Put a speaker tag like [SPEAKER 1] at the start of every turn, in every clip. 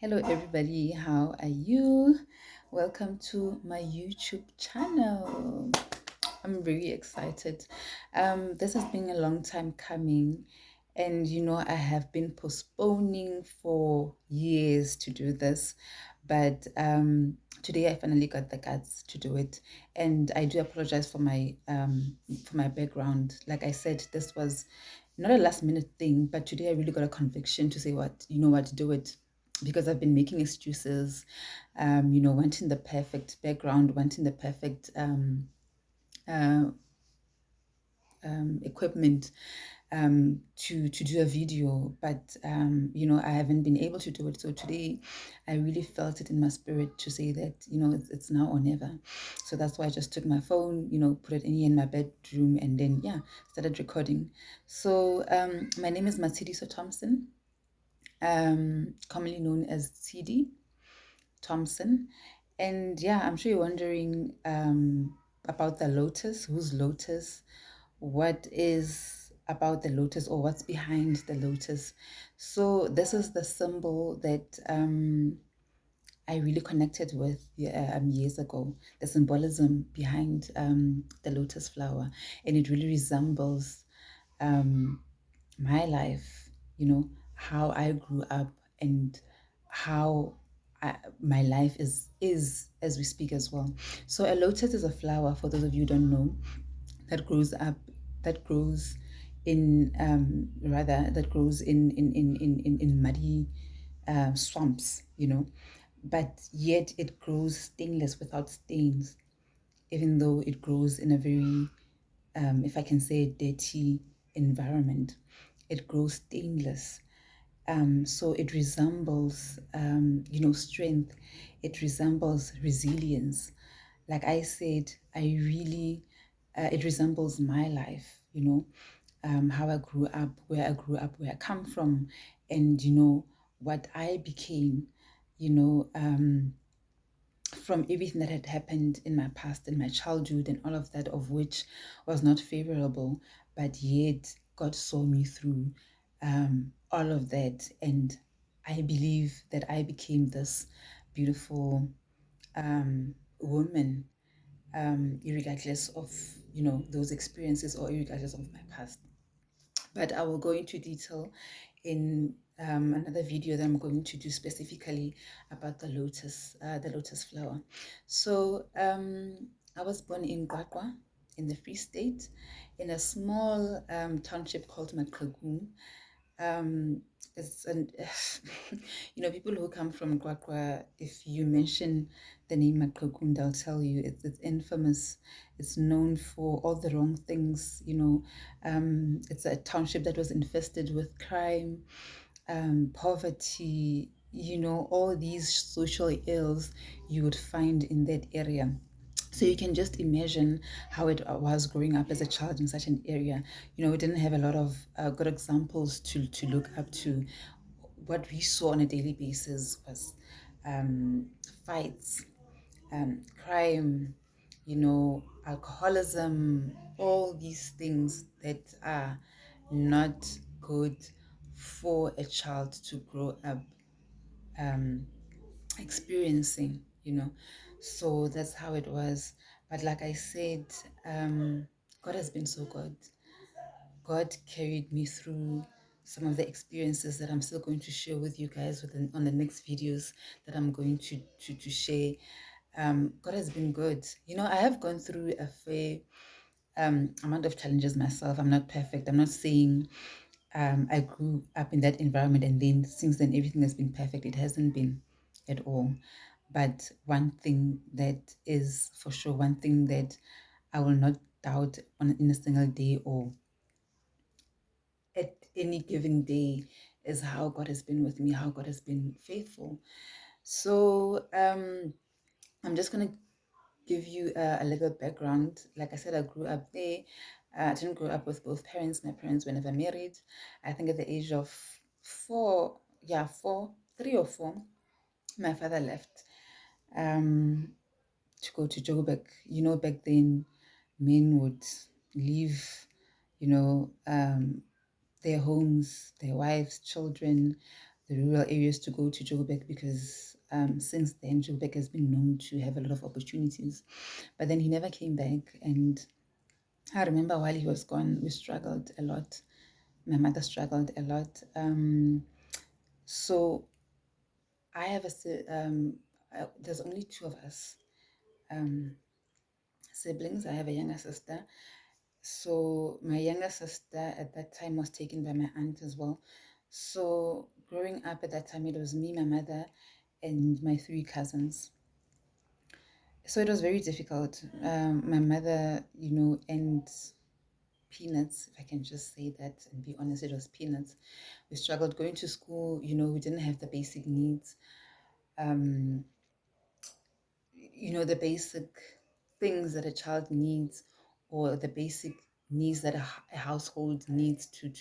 [SPEAKER 1] Hello, everybody. How are you? Welcome to my YouTube channel. I'm very excited. This has been a long time coming, and I have been postponing for years to do this, but today I finally got the guts to do it, and I do apologize for my background. Like I said, this was not a last minute thing, but today I really got a conviction to say what, do it because I've been making excuses, wanting the perfect background, wanting the perfect uh, equipment to do a video, but I haven't been able to do it. So today I really felt it in my spirit to say that it's now or never. So that's why I just took my phone, put it in my bedroom, and then started recording. So my name is Matsidiso Thompson, commonly known as CD Thompson. And I'm sure you're wondering about the lotus. Who's Lotus? What is about the lotus, or what's behind the lotus? So this is the symbol that I really connected with years ago. The symbolism behind the lotus flower, and it really resembles um, my life, how I grew up, and how my life is as we speak as well. So a lotus is a flower, for those of you who don't know, that grows up, that grows in rather that grows in muddy swamps, but yet it grows stainless, without stains, even though it grows in a very if I can say, dirty environment. It grows stainless. So it resembles, strength. It resembles resilience. Like I said, it resembles my life, how I grew up, where I come from, and, what I became, you know, um, from everything that had happened in my past, in my childhood, and all of that, of which was not favorable, but yet God saw me through all of that. And I believe that I became this beautiful woman, regardless of, those experiences, or regardless of my past. But I will go into detail in another video that I'm going to do specifically about the lotus flower. So I was born in Gwagwa, in the Free State, in a small township called Maqegong. um it's an people who come from Kwakwa, if you mention the name Maqegong, they'll tell you it's infamous. It's known for all the wrong things. It's a township that was infested with crime, poverty, all these social ills you would find in that area. So you can just imagine how it was growing up as a child in such an area. We didn't have a lot of good examples to look up to. What we saw on a daily basis was fights, crime, alcoholism, all these things that are not good for a child to grow up experiencing. So that's how it was. But like I said, God has been so good. God carried me through some of the experiences that I'm still going to share with you guys on the next videos that I'm going to share. God has been good. I have gone through a fair amount of challenges myself. I'm not perfect. I'm not saying I grew up in that environment and then since then everything has been perfect. It hasn't been at all. But one thing that is for sure, one thing that I will not doubt in a single day, or at any given day, is how God has been with me, how God has been faithful. So I'm just gonna give you a little background. Like I said, I grew up there. I didn't grow up with both parents. My parents were never married. I think at the age of four, four, 3 or 4, my father left um, to go to Joburg. Back then, men would leave, their homes, their wives, children, the rural areas to go to Joburg because since then Joburg has been known to have a lot of opportunities. But then he never came back, and I remember while he was gone, we struggled a lot. My mother struggled a lot. So I have there's only two of us um, siblings. I have a younger sister. So my younger sister at that time was taken by my aunt as well. So growing up at that time, it was me, my mother, and my three cousins. So it was very difficult. My mother, and peanuts, if I can just say that and be honest, it was peanuts. We struggled going to school, we didn't have the basic needs. Um, the basic things that a child needs, or the basic needs that a household needs to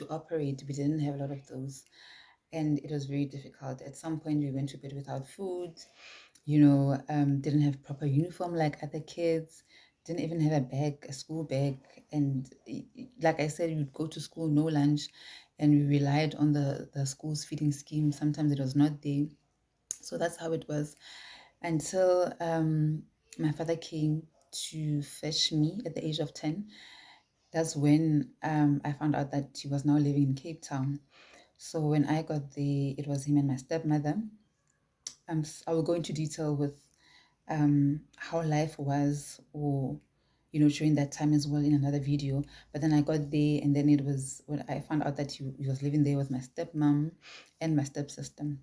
[SPEAKER 1] operate. We didn't have a lot of those, and it was very difficult. At some point we went to bed without food, didn't have proper uniform like other kids, didn't even have a school bag. And like I said, you'd go to school, no lunch, and we relied on the school's feeding scheme. Sometimes it was not there. So that's how it was until my father came to fetch me at the age of 10. That's when I found out that he was now living in Cape Town. So when I got there, it was him and my stepmother. I will go into detail with how life was, or during that time as well, in another video. But then I got there, and then it was when I found out that he was living there with my stepmom and my stepsister.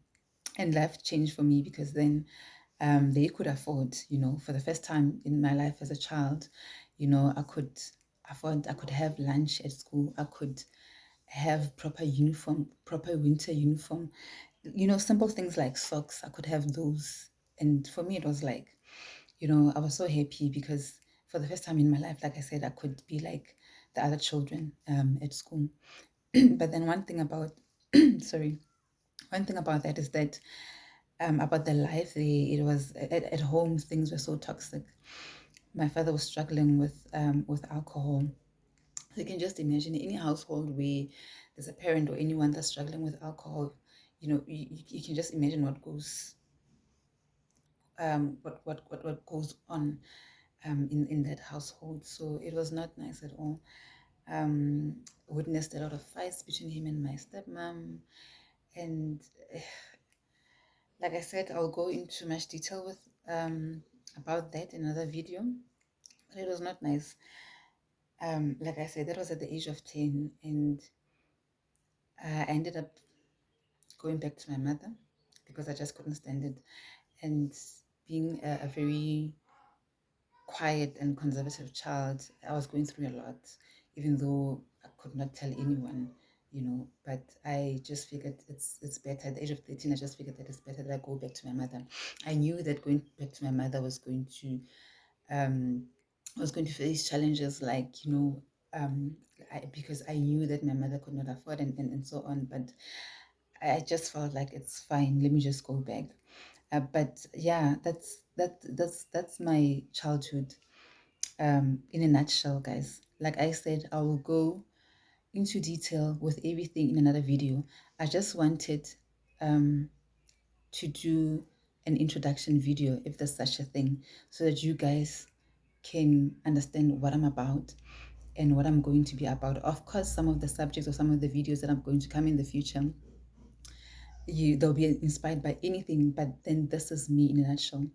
[SPEAKER 1] And life changed for me because then they could afford, for the first time in my life as a child, I could afford, I could have lunch at school, I could have proper uniform, proper winter uniform, simple things like socks, I could have those. And for me, it was like, I was so happy because for the first time in my life, like I said, I could be like the other children at school. But then one thing about, sorry, one thing about that is that about the life there, it was at home, things were so toxic. My father was struggling with alcohol. So you can just imagine any household where there's a parent or anyone that's struggling with alcohol, you can just imagine what goes on in that household. So it was not nice at all. Witnessed a lot of fights between him and my stepmom, and like I said, I'll go into much detail with about that in another video. But it was not nice. Like I said, that was at the age of 10, and I ended up going back to my mother because I just couldn't stand it. And being a very quiet and conservative child, I was going through a lot, even though I could not tell anyone, but I just figured it's better. At the age of 13, I just figured that it's better that I go back to my mother. I knew that going back to my mother um was going to face challenges like, because I knew that my mother could not afford, and so on. But I just felt like it's fine. Let me just go back. But yeah, that's my childhood in a nutshell, guys. Like I said, I will go into detail with everything in another video. I just wanted um, to do an introduction video, if there's such a thing, so that you guys can understand what I'm about and what I'm going to be about. Of course, some of the subjects or some of the videos that I'm going to come in the future, they'll be inspired by anything, but then this is me in a nutshell.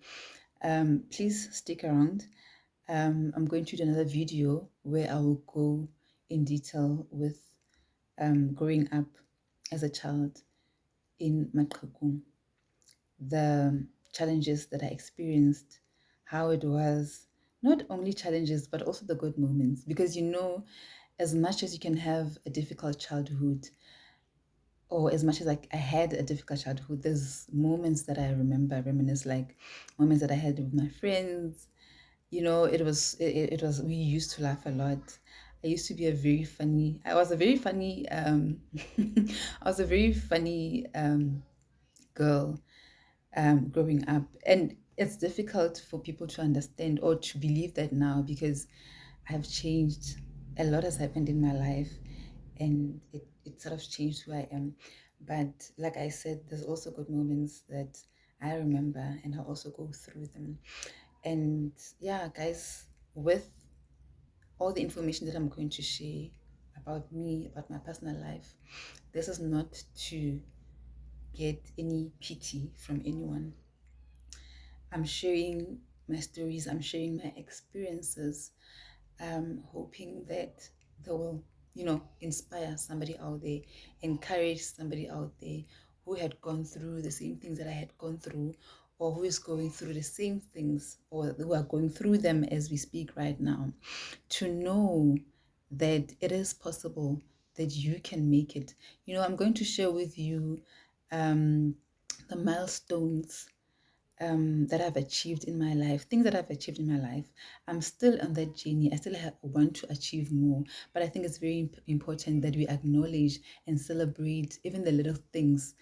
[SPEAKER 1] Please stick around. I'm going to do another video where I will go in detail with growing up as a child in Maqheku, the challenges that I experienced, how it was, not only challenges, but also the good moments. Because as much as you can have a difficult childhood, or as much as like I had a difficult childhood, there's moments that I remember, reminisce, like moments that I had with my friends. It was, we used to laugh a lot. I used to be I was a very funny I was a very funny girl growing up. And it's difficult for people to understand or to believe that now, because I've changed. A lot has happened in my life, and it sort of changed who I am. But like I said, there's also good moments that I remember and I also go through them. And yeah, guys, with all the information that I'm going to share about me, about my personal life, this is not to get any pity from anyone. I'm sharing my stories, I'm sharing my experiences, hoping that they will, inspire somebody out there, encourage somebody out there who had gone through the same things that I had gone through, or who is going through the same things, or who are going through them as we speak right now, to know that it is possible that you can make it. I'm going to share with you the milestones that I've achieved in my life, things that I've achieved in my life. I'm still on that journey. I still want to achieve more, but I think it's very important that we acknowledge and celebrate even the little things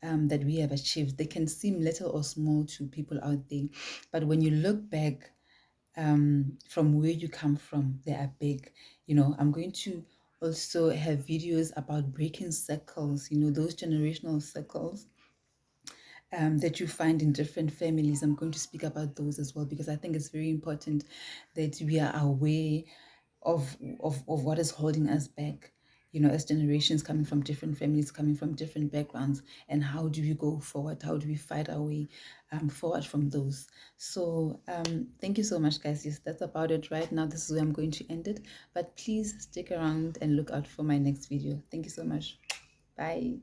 [SPEAKER 1] that we have achieved. They can seem little or small to people out there, but when you look back from where you come from, they are big. I'm going to also have videos about breaking circles, those generational circles that you find in different families. I'm going to speak about those as well because I think it's very important that we are aware of what is holding us back, as generations coming from different families, coming from different backgrounds, and how do we go forward? How do we fight our way forward from those? So thank you so much, guys. Yes, that's about it right now. This is where I'm going to end it, but please stick around and look out for my next video. Thank you so much. Bye.